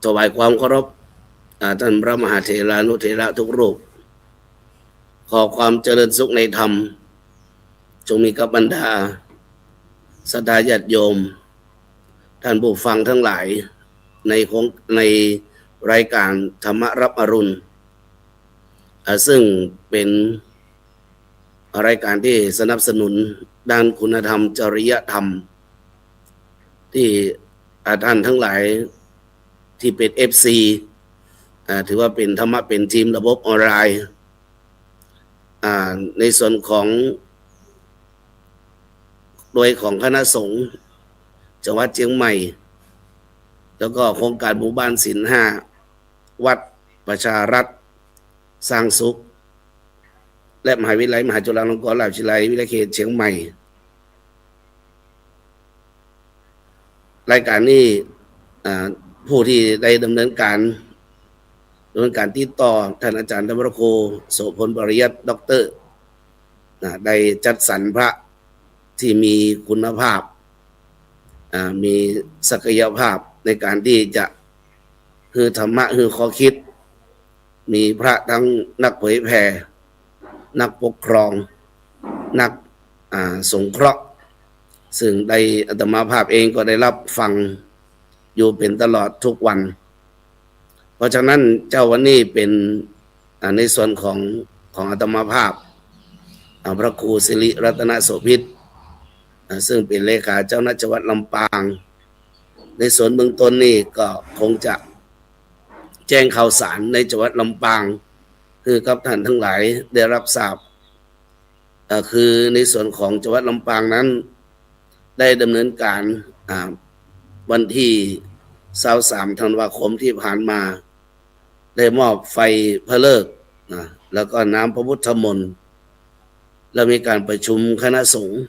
ถวายความเคารพท่านพระมหาเถรานุเถระทุกรูปขอความเจริญสุขในธรรมจงมีกับบรรดาศรัทธาญาติโยมท่านผู้ฟังทั้งหลายในรายการธรรมรับอรุณซึ่งเป็นรายการที่สนับสนุนด้านคุณธรรมจริยธรรมที่ท่านทั้งหลายที่เป็น FC ถือว่าเป็นธรรมะเป็นทีมระบบออนไลน์ในส่วนของโดยของคณะสงฆ์จังหวัดเชียงใหม่แล้วก็โครงการหมู่บ้านศีล5วัดประชารัฐสร้างสุขและมหาวิทยาลัยมหาจุฬาลงกรณราชวิทยาลัยวิทยาเขตเชียงใหม่รายการนี้ผู้ที่ได้ดำเนินการติดต่อท่านอาจารย์ธรรมรโคโสพลปริยัติด็อกเตอร์ได้จัดสรรพระที่มีคุณภาพมีศักยภาพในการที่จะคือธรรมะคือข้อคิดมีพระทั้งนักเผยแผ่นักปกครองนักสงเคราะห์ซึ่งได้อาตมาภาพเองก็ได้รับฟังอยู่เป็นตลอดทุกวันเพราะฉะนั้นเจ้าวันนี้เป็นในส่วนของอาตมาภาพพระครูสิริรัตนโสภิตซึ่งเป็นเลขาเจ้าหน้าที่จังหวัดลำปางในส่วนเบื้องต้นนี่ก็คงจะแจ้งข่าวสารในจังหวัดลำปางคือกับท่านทั้งหลายได้รับทราบคือในส่วนของจังหวัดลำปางนั้นได้ดำเนินการวันที่23 ธันวาคมที่ผ่านมาได้มอบไฟพระเลิกษ์แล้วก็น้ำพระพุทธมนต์แล้วมีการประชุมคณะสงฆ์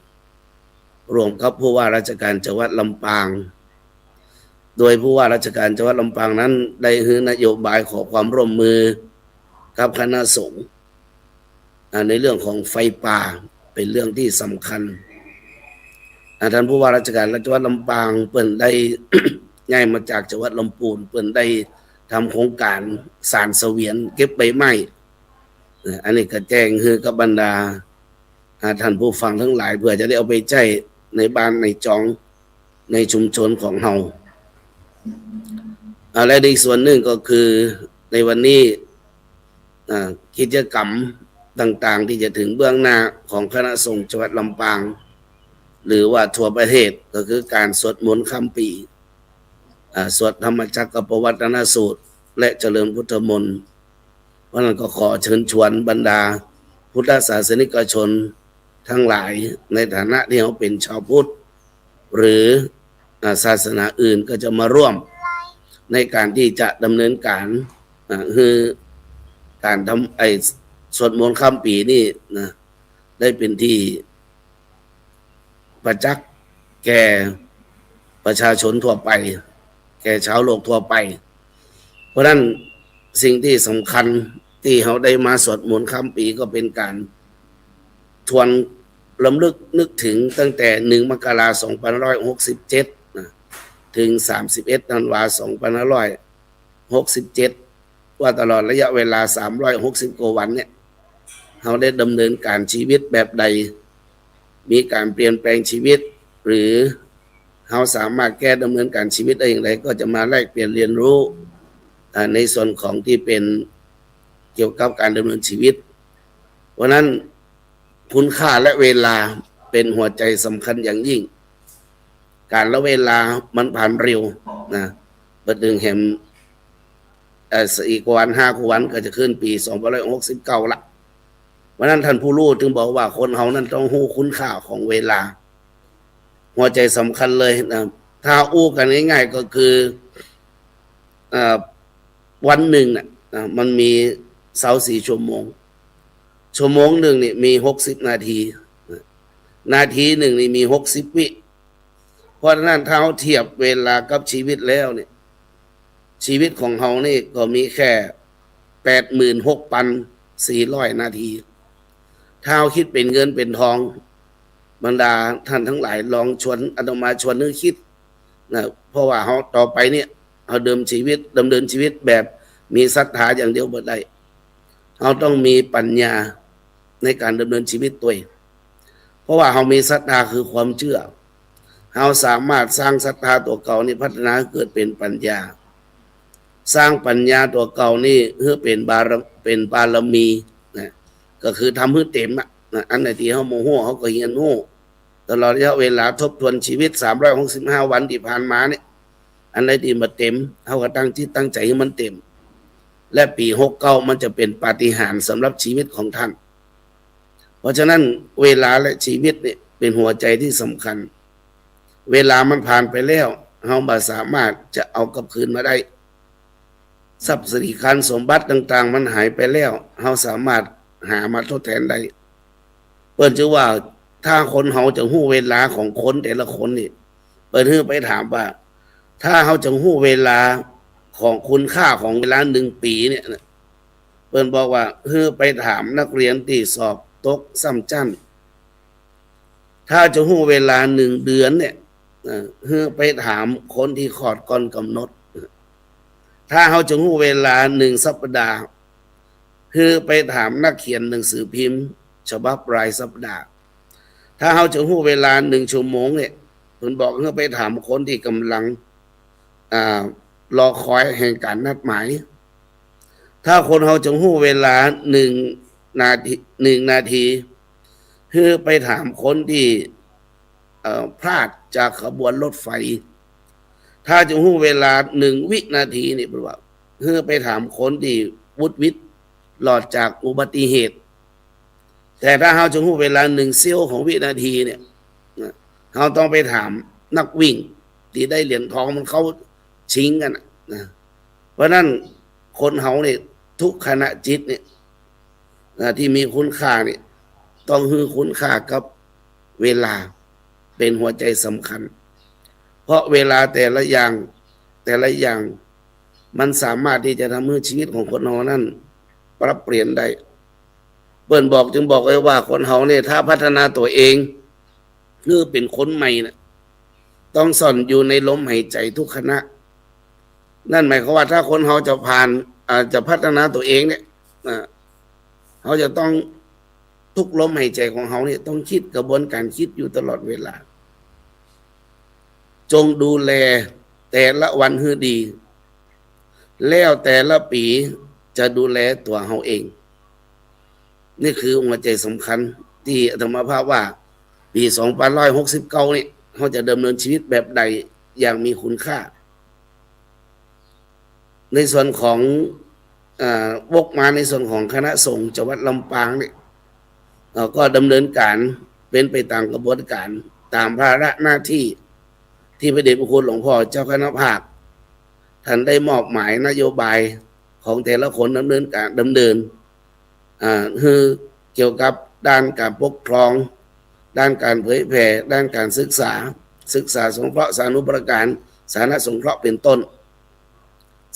รวมกับผู้ว่าราชการจังหวัดลำปางโดยผู้ว่าราชการจังหวัดลำปางนั้นได้ให้นโยบายขอความร่วมมือกับคณะสงฆ์ในเรื่องของไฟป่าเป็นเรื่องที่สำคัญท่านผู้ว่าราชการจังหวัดลำปางเปิ่นได้ ย้ายมาจากจังหวัดลำพูนเปิ่นได้ทำโครงการสารเสวียนเก็บใบไม้อันนี้ก็แจ้งคือกับบรรดาท่านผู้ฟังทั้งหลายเพื่อจะได้เอาไปใช้ในบ้านในจองในชุมชนของเราและอีกส่วนหนึ่งก็คือในวันนี้กิจกรรมต่างๆที่จะถึงเบื้องหน้าของคณะสงฆ์จังหวัดลำปางหรือว่าทั่วประเทศก็คือการสวดมนต์ค่ำปีสวดธรรมจักรปวัตนสูตรและเจริญพุทธมนต์เพราะนั้นก็ขอเชิญชวนบรรดาพุทธศาสนิกชนทั้งหลายในฐานะที่เขาเป็นชาวพุทธหรือศาสนาอื่นก็จะมาร่วมในการที่จะดำเนินการคือการทำสวดมนต์ค่ำปีนี่นะได้เป็นที่ประจักษ์แก่ประชาชนทั่วไปแก่ชาวโลกทั่วไปเพราะนั้นสิ่งที่สำคัญที่เขาได้มาสวดมนต์ค่ำปีก็เป็นการทวนรำลึกนึกถึงตั้งแต่1 มกราคม 2567ถึง31 ธันวาคม 2567ว่าตลอดระยะเวลา360 กว่าวันเนี่ยเขาได้ดำเนินการชีวิตแบบใดมีการเปลี่ยนแปลงชีวิตหรือเขาสามารถแก้ดำเนินการชีวิตได้อย่างไรก็จะมาแลกเปลี่ยนเรียนรู้ในส่วนของที่เป็นเกี่ยวกับการดำเนินชีวิตเพราะนั้นคุณค่าและเวลาเป็นหัวใจสำคัญอย่างยิ่งการและเวลามันผ่านเร็วนะประดึงแหม4 กว่าวัน5 กว่าวันก็จะขึ้นปี2569ละเพราะนั้นท่านผู้รู้ถึงบอกว่าคนเฮานั้นต้องรู้คุณค่าของเวลาหัวใจสำคัญเลยนะถ้าอู้กันง่ายๆก็คือวันหนึ่งมันมี24 ชั่วโมงหนึ่งนี่มี60 นาทีนาทีหนึ่งนี่มี60 วิเพราะฉะนั้นถ้าเทียบเวลากับชีวิตแล้วเนี่ยชีวิตของเฮานี่ก็มีแค่ 86,400 นาทีถ้าคิดเป็นเงินเป็นทองบรรดาท่านทั้งหลายลองชวนอาตมาชวนนึกคิดนะเพราะว่าเฮาต่อไปเนี่ย เอาดำเนินชีวิตแบบมีศรัทธาอย่างเดียวบ่ได้เราต้องมีปัญญาในการดำเนินชีวิตตัวเองเพราะว่าเรามีศรัทธาคือความเชื่อเราสามารถสร้างศรัทธาตัวเก่านี่พัฒนาเกิดเป็นปัญญาสร้างปัญญาตัวเก่านี่เพื่อเป็นบารมีนะก็คือทำให้เต็มอันไหนที่เขาโมโหเขาก็เฮียนโหตลอดระยะเวลาทบทวนชีวิต365วันที่ผ่านมาเนี่ยอันไหนที่มาเต็มเขาก็ตั้งที่ตั้งใจให้มันเต็มและปี69มันจะเป็นปาฏิหาริย์สำหรับชีวิตของท่านเพราะฉะนั้นเวลาและชีวิตเนี่ยเป็นหัวใจที่สำคัญเวลามันผ่านไปแล้วเราไม่สามารถจะเอากลับคืนมาได้ทรัพย์สินสมบัติต่างๆมันหายไปแล้วเราสามารถหามาทดแทนได้เปิ้นจะว่าถ้าคนเขาจะหู้เวลาของคนแต่ละคนนี่เปิ้นไปถามว่าถ้าเขาจะหู้เวลาของคุณค่าของเวลา1 ปีเนี่ยเปิ้นบอกว่าไปถามนักเรียนที่สอบตกซ้ำจั่นถ้าจะหู้เวลา1 เดือนเนี่ยไปถามคนที่คลอดก่อนกำหนดถ้าเขาจะหู้เวลา1 สัปดาห์ไปถามนักเขียนหนังสือพิมพ์ฉบับรายสัปดาห์ถ้าเขาจะหู้เวลา1 ชั่วโมงเนี่ยเพิ่นบอกไปถามคนที่กำลังรอคอยแห่งการนัดหมายถ้าคนเขาจะหู้เวลา1 นาทีไปถามคนที่พลาดจากขบวนรถไฟถ้าจะหู้เวลา1 วินาทีนี่แปลว่าไปถามคนที่วุดวิทย์หลอดจากอุบัติเหตุแต่ถ้าเราจะหู้เวลา1 เสี้ยวของวินาทีเนี่ยเราต้องไปถามนักวิ่งที่ได้เหรียญทองมันเขาชิงกันนะเพราะนั้นคนเขาเนี่ยทุกขณะจิตเนี่ยที่มีคุณค่าเนี่ยต้องให้คุณค่ากับเวลาเป็นหัวใจสำคัญเพราะเวลาแต่ละอย่างมันสามารถที่จะทำให้ชีวิตของคนเรานั้นปรับเปลี่ยนได้เปิ้นจึงบอกเลยว่าคนเราเนี่ยถ้าพัฒนาตัวเองเป็นคนใหม่นะต้องซ่อนอยู่ในลมหายใจทุกขณะนั่นหมายความว่าถ้าคนเราจะผ่านจะพัฒนาตัวเองเนี่ยเขาจะต้องทุกลมหายใจของเขาเนี่ยต้องคิดกระบวนการคิดอยู่ตลอดเวลาจงดูแลแต่ละวันให้ดีแล้วแต่ละปีจะดูแลตัวเขาเองนี่คือหัวใจสำคัญที่อาตมาภาพว่าปี2569นี่เขาจะดำเนินชีวิตแบบใดอย่างมีคุณค่าในส่วนของวกมาในส่วนของคณะสงฆ์จังหวัดลำปางเนี่ยก็ดำเนินการเป็นไปตามกระบวนการตามภาระหน้าที่ที่พระเดชพระคุณหลวงพ่อเจ้าคณะภาคท่านได้มอบหมายนโยบายของแต่ละคนดำเนินคือเกี่ยวกับด้านการปกครองด้านการเผยแผ่ด้านการศึกษาสงเคราะห์สาธารณูปการสาธารณสงเคราะห์เป็นต้น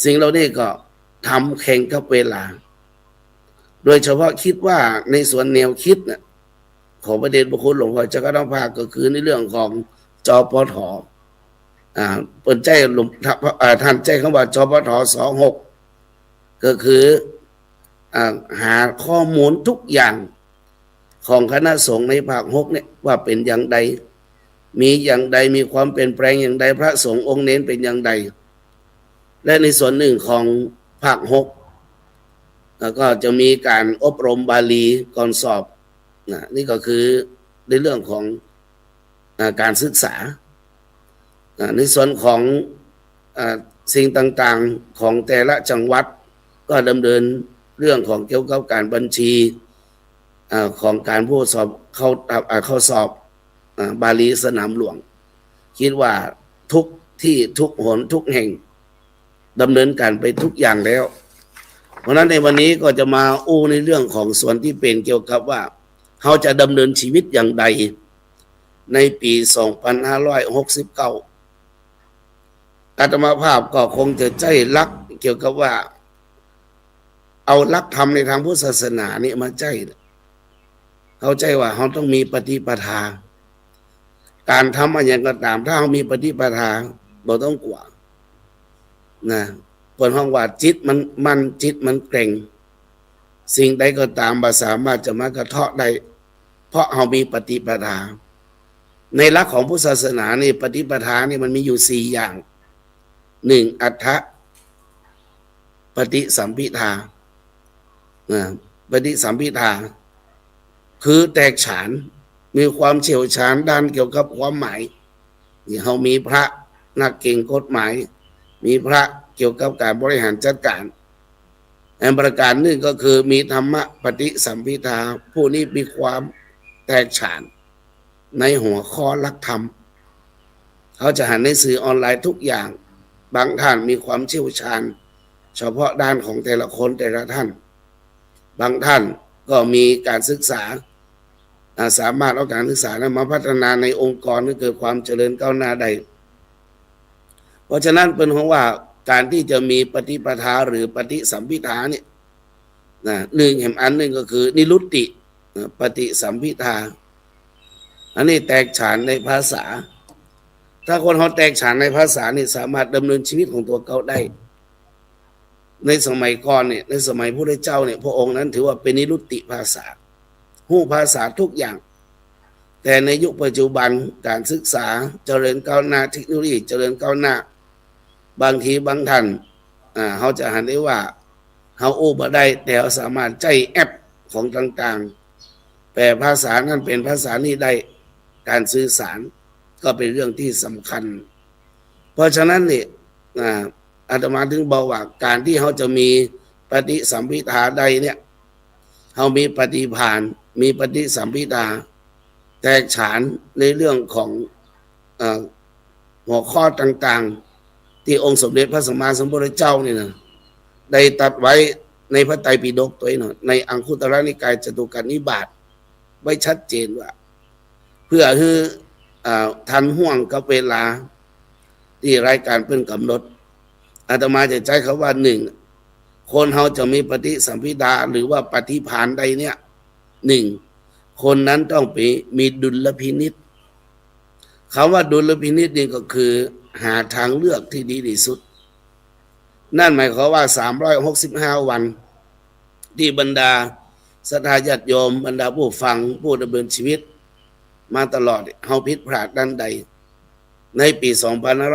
สิ่งเหล่านี้ก็ทำแข่งกับเวลาโดยเฉพาะคิดว่าในส่วนแนวคิดเนี่ยของพระเดชพระคุณหลวงพ่อเจ้าคณะภาคก็คือในเรื่องของจปท.เปิดใจหลวงท่านใจคำว่าจปท26ก็คือหาข้อมูลทุกอย่างของคณะสงฆ์ในภาค6เนี่ยว่าเป็นอย่างใดมีอย่างใดมีความเปลี่ยนแปลงอย่างใดพระสงฆ์องค์เน้นเป็นอย่างใดและในส่วนหนึ่งของภาค6แล้วก็จะมีการอบรมบาลีก่อนสอบนี่ก็คือในเรื่องของการศึกษาในส่วนของสิ่งต่างๆของแต่ละจังหวัดก็ดำเนินเรื่องของเกี่ยวกับการบัญชีของการผู้สอบเข้าสอบบาลีสนามหลวงคิดว่าทุกที่ทุกหนทุกแห่งดำเนินการไปทุกอย่างแล้วเพราะนั้นในวันนี้ก็จะมาอู้ในเรื่องของส่วนที่เป็นเกี่ยวกับว่าเขาจะดำเนินชีวิตอย่างใดในปี2569อาตมาภาพก็คงจะใจรักเกี่ยวกับว่าเอาหลักธรรมในทางพุทธศาสนานี่มาใจเข้าใจว่าเขาต้องมีปฏิปทาการทำอะไรก็ตามถ้าเขามีปฏิปทาเราต้องกลัว นะเปิดห้องว่าจิตมันจิตมันเกร็งสิ่งใดก็ตามบ่สามารถจะมากระเทาะได้เพราะเรามีปฏิปทาในหลักของพุทธศาสนานี่ปฏิปทานี่มันมีอยู่สี่อย่างหนึ่งอัฏฐปฏิสัมภิทาปฏิสัมภิทาคือแตกฉานมีความเชี่ยวชาญด้านเกี่ยวกับความหมายนี่เขามีพระนักเก่งกฎหมายมีพระเกี่ยวกับการบริหารจัดการอันประการหนึ่งก็คือมีธรรมะปฏิสัมภิทาผู้นี้มีความแตกฉานในหัวข้อหลักธรรมเขาจะหันในสื่อออนไลน์ทุกอย่างบางท่านมีความเชี่ยวชาญเฉพาะด้านของแต่ละคนแต่ละท่านบางท่านก็มีการศึกษาสามารถเอาการศึกษานั้นมาพัฒนาในองค์กรให้เกิดความเจริญก้าวหน้าได้เพราะฉะนั้นเป็นเพราะว่าการที่จะมีปฏิปทาหรือปฏิสัมภิทาเนี่ยหนึ่งแห่งอันหนึ่งก็คือนิรุตติปฏิสัมภิทาอันนี้แตกฉานในภาษาถ้าคนเขาแตกฉานในภาษานี่สามารถดำเนินชีวิตของตัวเขาได้ในสมัยก่อนเนี่ยในสมัยพระพุทธเจ้าเนี่ยพระองค์นั้นถือว่าเป็นนิรุตติภาษาหู้ภาษาทุกอย่างแต่ในยุคปัจจุบันการศึกษาเจริญก้าวหน้าเทคโนโลยีเจริญก้าวหน้าบางทีบางท่านเขาจะหันได้ว่าเขาอู้บ่ได้แต่เขาสามารถใช้แอปของต่างๆแปลภาษานั้นเป็นภาษานี้ได้การสื่อสารก็เป็นเรื่องที่สำคัญเพราะฉะนั้นเนี่ยอาตมาถึงบอกว่าการที่เขาจะมีปฏิสัมภิทาใดเนี่ยเขามีปฏิภาณมีปฏิสัมภิทาแตกฉานในเรื่องของหัวข้อต่างๆที่องค์สมเด็จพระสัมมาสัมพุทธเจ้านี่นะได้ตรัสไว้ในพระไตรปิฎกตัวนี้ในอังคุตรนิกายจตุกนิบาตไว้ชัดเจนว่าเพื่อให้ทันห่วงกับเวลาที่รายการเป็นกำหนดอาตมาจะใช้คำว่าหนึ่งคนเขาจะมีปฏิสัมภิทาหรือว่าปฏิภาณใดเนี่ยหนึ่งคนนั้นต้องมีดุลพินิจคำว่าดุลพินิจนี่ก็คือหาทางเลือกที่ดีที่สุดนั่นหมายความว่า365วันที่บรรดาศรัทธาญาติโยมบรรดาผู้ฟังผู้ดำเนินชีวิตมาตลอดเฮาผิดพลาดด้านใดในปี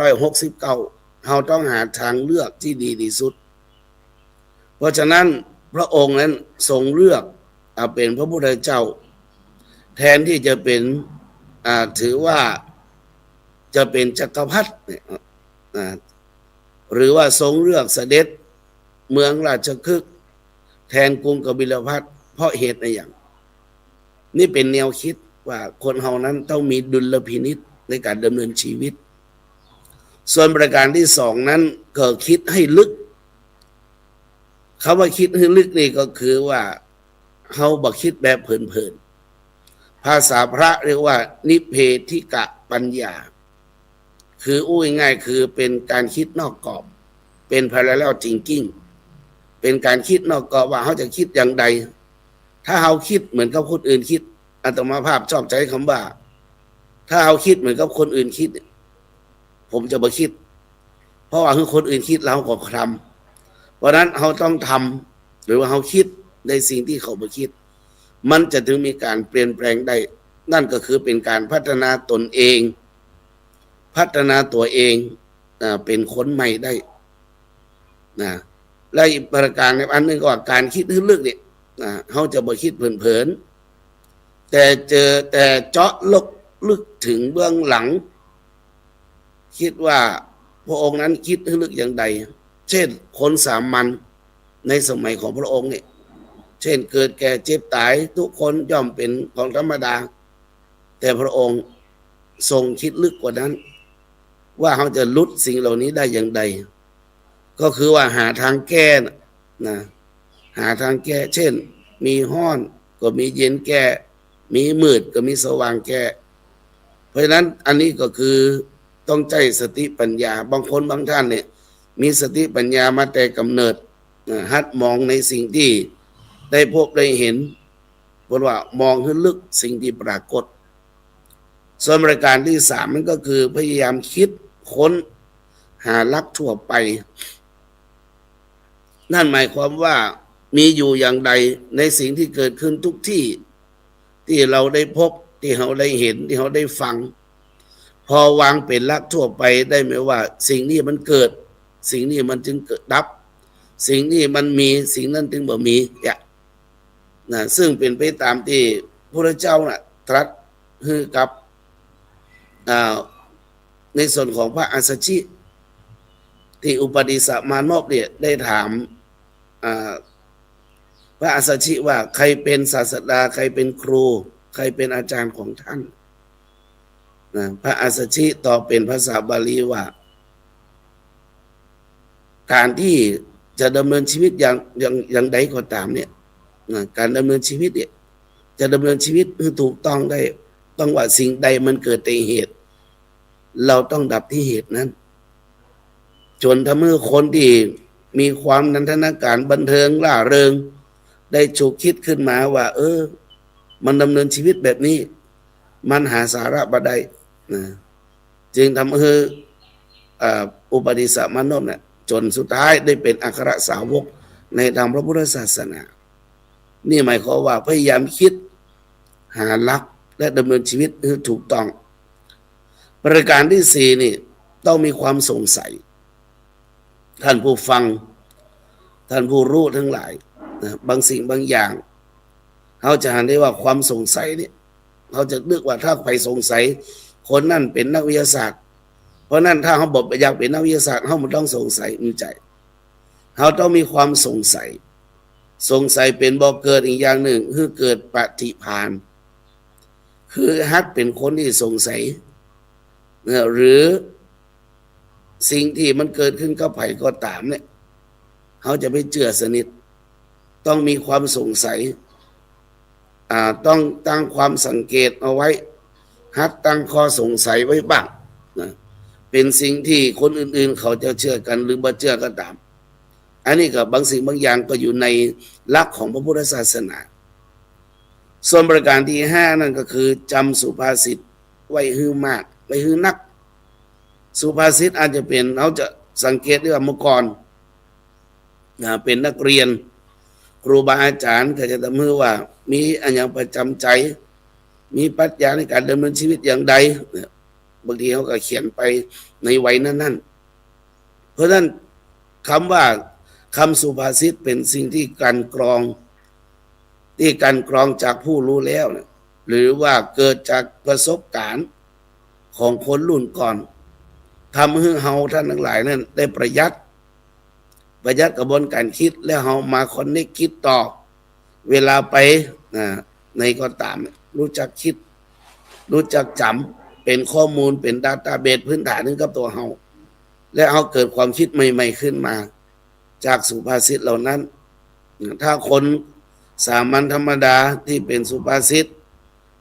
2569เฮาต้องหาทางเลือกที่ดีที่สุดเพราะฉะนั้นพระองค์นั้นทรงเลือกเป็นพระพุทธเจ้าแทนที่จะเป็นถือว่าจะเป็นจักรพรรดิหรือว่าทรงเลือกเสด็จเมืองราชคฤห์แทนกรุงกบิลพัสเพราะเหตุอะไรอย่างนี่เป็นแนวคิดว่าคนเฮานั้นต้องมีดุลพินิจในการดำเนินชีวิตส่วนประการที่สองนั้นก็คิดให้ลึกคำว่าคิดให้ลึกนี่ก็คือว่าเฮาบ่คิดแบบเพลินๆภาษาพระเรียกว่านิเพธิกะปัญญาคืออู้ง่ายๆคือเป็นการคิดนอกกรอบเป็น parallel thinking เป็นการคิดนอกกรอบว่าเขาจะคิดอย่างใดถ้าเขาคิดเหมือนกับคนอื่นคิดอาตมาภาพชอบใช้คำว่าถ้าเขาคิดเหมือนกับคนอื่นคิดผมจะบ่คิดเพราะว่าคือคนอื่นคิดเราก็ทำเพราะนั้นเขาต้องทำหรือว่าเขาคิดในสิ่งที่เขาบ่คิดมันจะถึงมีการเปลี่ยนแปลงได้นั่นก็คือเป็นการพัฒนาตนเองพัฒนาตัวเองเป็นคนใหม่ได้นะและอีกประการในอันนึงก็การคิดลึกๆเนี่ยเขาจะบ่คิดเพลินๆแต่เจาะลึกถึงเบื้องหลังคิดว่าพระองค์นั้นคิดลึกอย่างใดเช่นคนสามัญในสมัยของพระองค์เนี่ยเช่นเกิดแก่เจ็บตายทุกคนย่อมเป็นของธรรมดาแต่พระองค์ทรงคิดลึกกว่านั้นว่าเขาจะลุดสิ่งเหล่านี้ได้อย่างใดก็คือว่าหาทางแก้นะหาทางแก้เช่นมีห้อนก็มีเย็นแก้มีมืดก็มีสว่างแก้เพราะฉะนั้นอันนี้ก็คือต้องใช้สติปัญญาบางคนบางท่านเนี่ยมีสติปัญญามาแต่กำเนิดหัดมองในสิ่งที่ได้พบได้เห็นเพราะว่ามองให้ลึกสิ่งที่ปรากฏส่วนประการที่สามมันก็คือพยายามคิดค้นหาหลักทั่วไป นั่นหมายความว่ามีอยู่อย่างใดในสิ่งที่เกิดขึ้นทุกที่ที่เราได้พบที่เราได้เห็นที่เราได้ฟังพอวางเป็นหลักทั่วไปได้ไหมว่าสิ่งนี้มันเกิดสิ่งนี้มันจึงเกิดดับสิ่งนี้มันมีสิ่งนั้นจึงบ่มีนะซึ่งเป็นไปตามที่พระเจ้าน่ะตรัสให้กับในส่วนของพระอัสสชิที่อุปติสสะมานพเนี่ยได้ถามพระอัสสชิว่าใครเป็นศาสดาใครเป็นครูใครเป็นอาจารย์ของท่านนะพระอัสสชิตอบเป็นภาษาบาลีว่าการที่จะดำเนินชีวิตอย่างใดก็ตามเนี่ยนะการดำเนินชีวิตเนี่ยจะดำเนินชีวิตให้ถูกต้องได้ต้องว่าสิ่งใดมันเกิดแต่เหตุเราต้องดับที่เหตุนั้นจนทำให้คนที่มีความนันทนาการบันเทิงร่าเริงได้ฉุกคิดขึ้นมาว่ามันดำเนินชีวิตแบบนี้มันหาสาระบ่ได้นะจึงทำให้อุปติสสะมานพเนี่ยจนสุดท้ายได้เป็นอัครสาวกในทางพระพุทธศาสนานี่หมายความว่าพยายามคิดหาหลักและดำเนินชีวิตให้ถูกต้องประการที่สี่นี่ต้องมีความสงสัยท่านผู้ฟังท่านผู้รู้ทั้งหลายนะบางสิ่งบางอย่างเขาจะเห็นได้ว่าความสงสัยเนี่ยเขาจะเลือกว่าถ้าไปสงสัยคนนั่นเป็นนักวิทยาศาสตร์เพราะนั่นถ้าเขาบอกอยากเป็นนักวิทยาศาสตร์เขามันต้องสงสัยมีใจเขาต้องมีความสงสัยเป็นบ่อเกิดอีกอย่างหนึ่งคือเกิดปฏิภาณคือฮัดเป็นคนที่สงสัยหรือสิ่งที่มันเกิดขึ้นกับไผ่ก็ตามเนี่ยเขาจะไม่เชื่อสนิทต้องมีความสงสัยต้องตั้งความสังเกตเอาไว้ฮัดตั้งข้อสงสัยไว้บ้างนะเป็นสิ่งที่คนอื่นๆเขาจะเชื่อกันหรือบ่เชื่อก็ตามอันนี้ก็บางสิ่งบางอย่างก็อยู่ในหลักของพระพุทธศาสนาส่วนประการที่ห้านั่นก็คือจำสุภาษิตไว้ฮือมากไว้ฮือนักสุภาษิตอาจจะเป็นเขาจะสังเกตได้ว่าเมื่อก่อนเป็นนักเรียนครูบาอาจารย์ก็จะทำให้ว่ามีอันอย่างประจำใจมีปรัชญาในการดำเนินชีวิตอย่างใดบางทีเขาก็เขียนไปในวัยนั้นเพราะฉะนั้นคำว่าคำสุภาษิตเป็นสิ่งที่การกรองจากผู้รู้แล้วนะหรือว่าเกิดจากประสบการณ์ของคนรุ่นก่อนทำให้เฮาท่านทั้งหลายนั้นได้ประหยัดกระบวนการคิดแล้วเฮามาคอนเนคคิดต่อเวลาไปในก็ตามรู้จักคิดรู้จักจำเป็นข้อมูลเป็นดาต้าเบสพื้นฐานนึงกับตัวเฮาและเฮาเกิดความคิดใหม่ๆขึ้นมาจากสุภาษิตเหล่านั้นถ้าคนสามัญธรรมดาที่เป็นสุภาษิต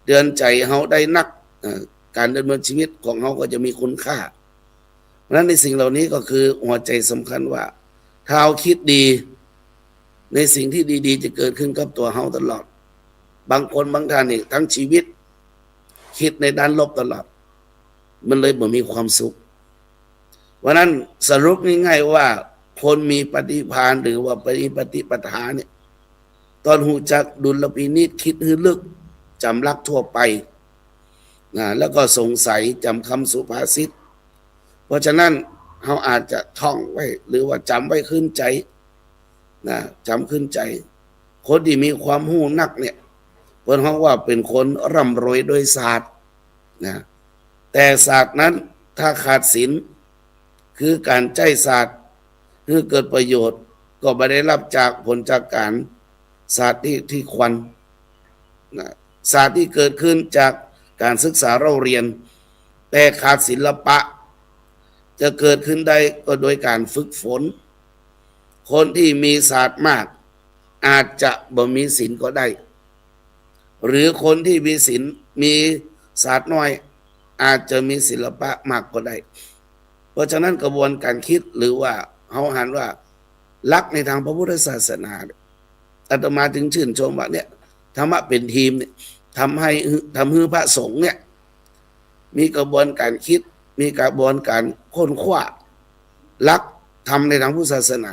เตือนใจเฮาได้นักการดำเนินชีวิตของเฮาก็จะมีคุณค่าเพราะฉะนั้นในสิ่งเหล่านี้ก็คือหัวใจสำคัญว่าถ้าเฮาคิดดีในสิ่งที่ดีๆจะเกิดขึ้นกับตัวเฮาตลอดบางคนบางท่านนี่ทั้งชีวิตคิดในด้านลบตลอดมันเลยบ่มีความสุขเพราะนั้นสรุปง่ายๆว่าคนมีปฏิภาณหรือว่าปฏิปทาเนี่ยตอนหูจักดุลพินิจคิดให้ลึกจำลักทั่วไปแล้วก็สงสัยจำคำสุภาษิตเพราะฉะนั้นเขาอาจจะท่องไว้หรือว่าจำไว้ขึ้นใจจำขึ้นใจคนที่มีความหู้นักเนี่ยเพิ่นเขาว่าเป็นคนร่ำรวยโดยศาสตร์แต่ศาสตร์นั้นถ้าขาดศีลคือการใจศาสตร์คือเกิดประโยชน์ก็ไม่ได้รับจากผลจากการศาสตร์ที่ควรศาสตร์ที่เกิดขึ้นจากการศึกษาเราเรียนแต่ขาดศิลปะจะเกิดขึ้นได้ก็โดยการฝึกฝนคนที่มีศาสตร์มากอาจจะบ่มีศีลก็ได้หรือคนที่มีศีลมีศาสตร์น้อยอาจจะมีศิลปะมากก็ได้เพราะฉะนั้นกระบวนการคิดหรือว่าเขาหันว่าลักในทางพระพุทธศาสนาอาตมาถึงชื่นชมว่าเนี่ยธรรมะเป็นทีมเนี่ยทำให้พระสงฆ์เนี่ยมีกระบวนการคิดมีกระบวนการค้นคว้าลักทำในทางพุทธศาสนา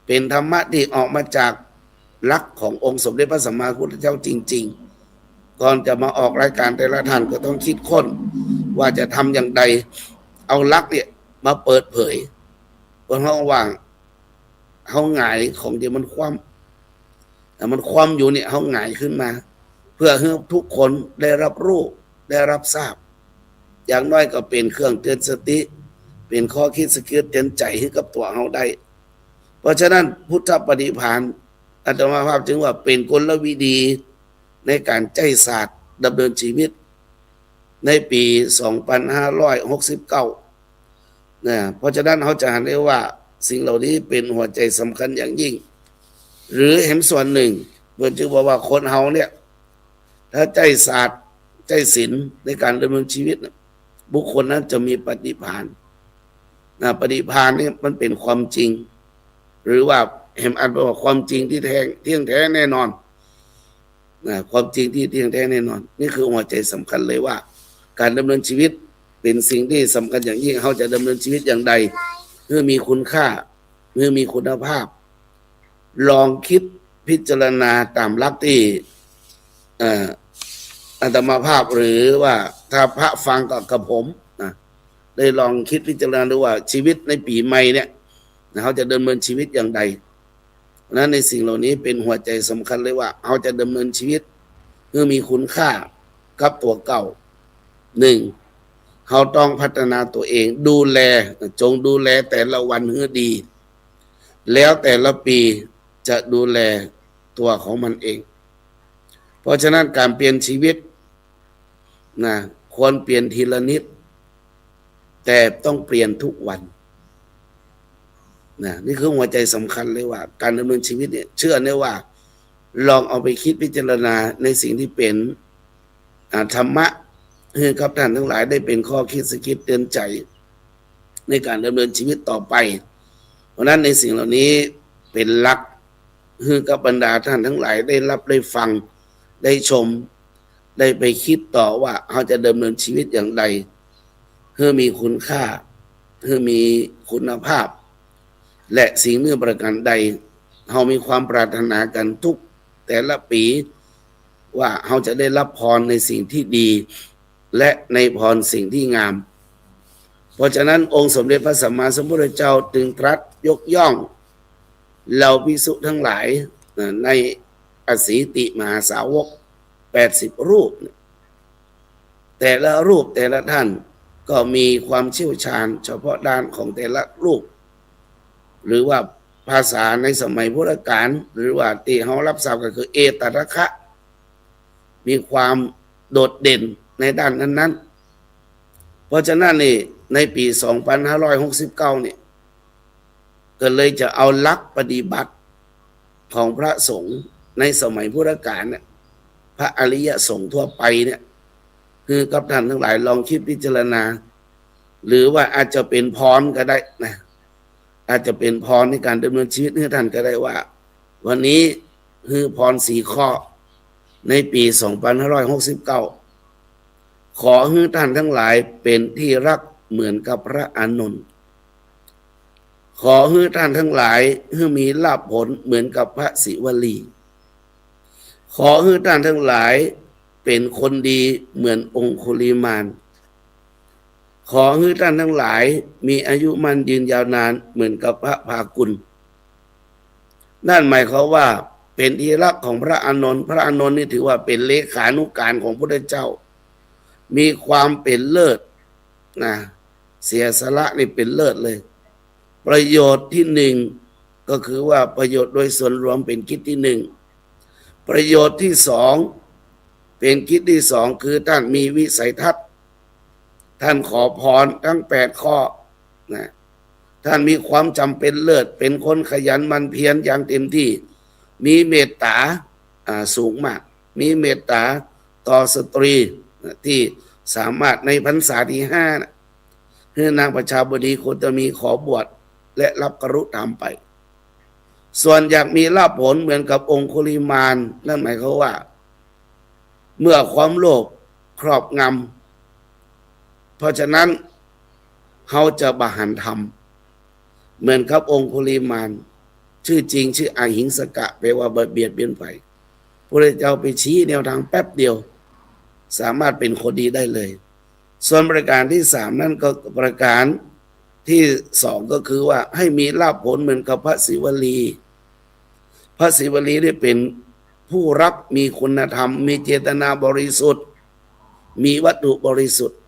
เป็นธรรมะที่ออกมาจากหลักขององค์สมเด็จพระสัมมาสัมพุทธเจ้าจริงๆก่อนจะมาออกรายการแต่ละท่านก็ต้องคิดค้นว่าจะทำอย่างใดเอาหลักเนี่ยมาเปิดเผยบนห้องว่างเขาหงายของที่มันคว่ำแต่มันคว่ำอยู่เนี่ยเขาหงายขึ้นมาเพื่อให้ทุกคนได้รับรู้ได้รับทราบอย่างน้อยก็เป็นเครื่องเตือนสติเป็นข้อคิดสะกิดเตือนใจให้กับตัวเขาได้เพราะฉะนั้นพุทธปฏิภาณอาตมาภาพจึงว่าเป็นกลวิธีในการใจศาสตร์ดำเนินชีวิตในปี 2569 นะเพราะฉะนั้นเขาจะเห็นได้ว่าสิ่งเหล่านี้เป็นหัวใจสำคัญอย่างยิ่งหรือเห็นส่วนหนึ่งเพื่อนจึงบอกว่าคนเฮาเนี่ยถ้าใจศาสตร์ใจศีลในการดำเนินชีวิตบุคคลนั้นจะมีปฏิภาณนะปฏิภาณนี่มันเป็นความจริงหรือว่าเห็นอันว่าความจริงที่เที่ยงแท้แน่นอนนะความจริงที่เที่ยงแท้แน่นอนนี่คือหัวใจสำคัญเลยว่าการดำเนินชีวิตเป็นสิ่งที่สำคัญอย่างยิ่งเขาจะดำเนินชีวิตอย่างใดเพื่อมีคุณค่าเพื่อมีคุณภาพลองคิดพิจารณาตามหลักที่อาตมาภาพหรือว่าถ้าพระฟังกับผมนะได้ลองคิดพิจารณาดูว่าชีวิตในปีใหม่เนี่ยเขาจะดำเนินชีวิตอย่างใดเพราะนั้นในสิ่งเหล่านี้เป็นหัวใจสำคัญเลยว่าเขาจะดำเนินชีวิตเพื่อมีคุณค่ากับตัวเก่าหนึ่งเขาต้องพัฒนาตัวเองดูแลจงดูแลแต่ละวันให้ดีแล้วแต่ละปีจะดูแลตัวของมันเองเพราะฉะนั้นการเปลี่ยนชีวิตนะควรเปลี่ยนทีละนิดแต่ต้องเปลี่ยนทุกวันนะนี่คือหัวใจสำคัญเลยว่าการดำเนินชีวิตเนี่ยเชื่อแน่ว่าลองเอาไปคิดพิจารณาในสิ่งที่เป็นธรรมะให้กับท่านทั้งหลายได้เป็นข้อคิดสะกิดเตือนใจในการดำเนินชีวิตต่อไปเพราะนั้นในสิ่งเหล่านี้เป็นหลักให้กับบรรดาท่านทั้งหลายได้รับได้ฟังได้ชมได้ไปคิดต่อว่าเขาจะดำเนินชีวิตอย่างไรเพื่อมีคุณค่าเพื่อมีคุณภาพและสิ่งเนื่อประการใดเรามีความปรารถนากันทุกแต่ละปีว่าเราจะได้รับพรในสิ่งที่ดีและในพรสิ่งที่งามเพราะฉะนั้นองค์สมเด็จพระสัมมาสัมพุทธเจ้าจึงตรัสยกย่องเหล่าภิกษุทั้งหลายในอสีติมหาสาวก80 รูปแต่ละรูปแต่ละท่านก็มีความเชี่ยวชาญเฉพาะด้านของแต่ละรูปหรือว่าภาษาในสมัยพุทธกาลหรือว่าที่เขารับทราบก็คือเอตทัคคะมีความโดดเด่นในด้านนั้นๆเพราะฉะนั้นนี่ในปี 2569 นี่ก็เลยจะเอาหลักปฏิบัติของพระสงฆ์ในสมัยพุทธกาลเนี่ยพระอริยสงฆ์ทั่วไปเนี่ยคือกับท่านทั้งหลายลองคิดพิจารณาหรือว่าอาจจะเป็นพรก็ได้นะอาจจะเป็นพรในการดำเนินชีวิตให้ท่านก็ได้ว่าวันนี้คือพร4 ข้อในปี 2569 ขอให้ท่านทั้งหลายเป็นที่รักเหมือนกับพระอานนท์ขอให้ท่านทั้งหลายให้มีลาภผลเหมือนกับพระศิวลีขอให้ท่านทั้งหลายเป็นคนดีเหมือนองคุลิมานขอให้ท่านทั้งหลายมีอายุมั่นยืนยาวนานเหมือนกับพระภากุลนั่นหมายความว่าเป็นที่รักของพระอานนท์พระอานนท์นี่ถือว่าเป็นเลขานุการของพระพุทธเจ้ามีความเป็นเลิศนะเสียสละนี่เป็นเลิศเลยประโยชน์ที่หนึ่งก็คือว่าประโยชน์โดยส่วนรวมเป็นกิจที่หนึ่งประโยชน์ที่สองเป็นกิจที่สองคือท่านมีวิสัยทัศน์ท่านขอพรทั้ง8 ข้อนะท่านมีความจำเป็นเลิศเป็นคนขยันหมั่นเพียรอย่างเต็มที่มีเมตตาสูงมากมีเมตตาต่อสตรีที่สามารถในพรรษาที่5นะให้นางประชาบดีโคตมีขอบวชและรับกรุธรรมไปส่วนอยากมีลาภผลเหมือนกับองคุลิมานนั่นหมายความว่าเมื่อความโลภครอบงำเพราะฉะนั้นเขาจะบาหันธรรมเหมือนกับองคุลิมาน ชื่อจริงชื่ออหิงสกะแปลว่าเบียดเบียนภัยพระเจ้าไปชี้แนวทางแป๊บเดียวสามารถเป็นคนดีได้เลยส่วนประการที่3นั่นก็ประการที่2ก็คือว่าให้มีลาภผลเหมือนกับพระศิวลีพระศิวลีได้เป็นผู้รับมีคุณธรรมมีเจตนาบริสุทธิ์มีวัตถุบริสุทธิ์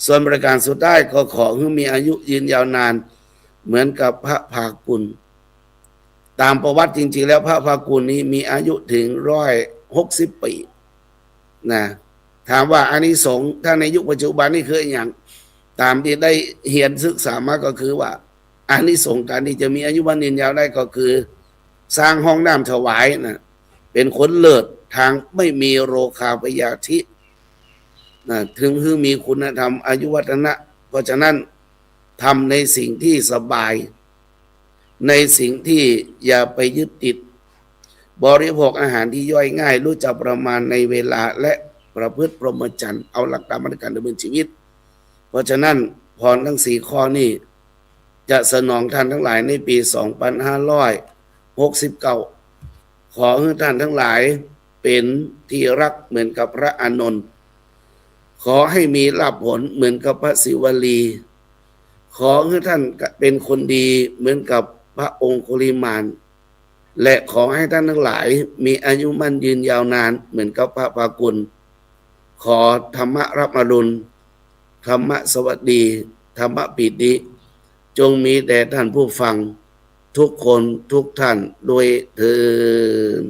ส่วนประการสุดท้ายก็ขอให้มีอายุยืนยาวนานเหมือนกับพระภากุลตามประวัติจริงๆแล้วพระภากุลนี้มีอายุถึง160 ปีนะถามว่าอานิสงส์ถ้าในยุคปัจจุบันนี่คืออย่างตามที่ได้เรียนศึกษามาก็คือว่าอานิสงส์การที่จะมีอายุวันยืนยาวได้ก็คือสร้างห้องน้ำถวายนะเป็นคนเลิศทางไม่มีโรคาพยาธินะถึงคือมีคุณธรรมอายุวัฒนะเพราะฉะนั้นทำในสิ่งที่สบายในสิ่งที่อย่าไปยึดติดบริโภคอาหารที่ย่อยง่ายรู้จักประมาณในเวลาและประพฤติพรหมจรรย์เอาหลักการในการดำเนินชีวิตเพราะฉะนั้นพรทั้ง4ข้อนี้จะสนองท่านทั้งหลายในปี2569ขอให้ท่านทั้งหลายเป็นที่รักเหมือนกับพระอานนท์ขอให้มีลาภผลเหมือนกับพระศิวลีขอให้ท่านเป็นคนดีเหมือนกับพระองคุลิมานและขอให้ท่านทั้งหลายมีอายุมั่นยืนยาวนานเหมือนกับพระภากุลขอธรรมรับอรุณธรรมสวัสดีธรรมปิติจงมีแด่ท่านผู้ฟังทุกคนทุกท่านโดยเถิด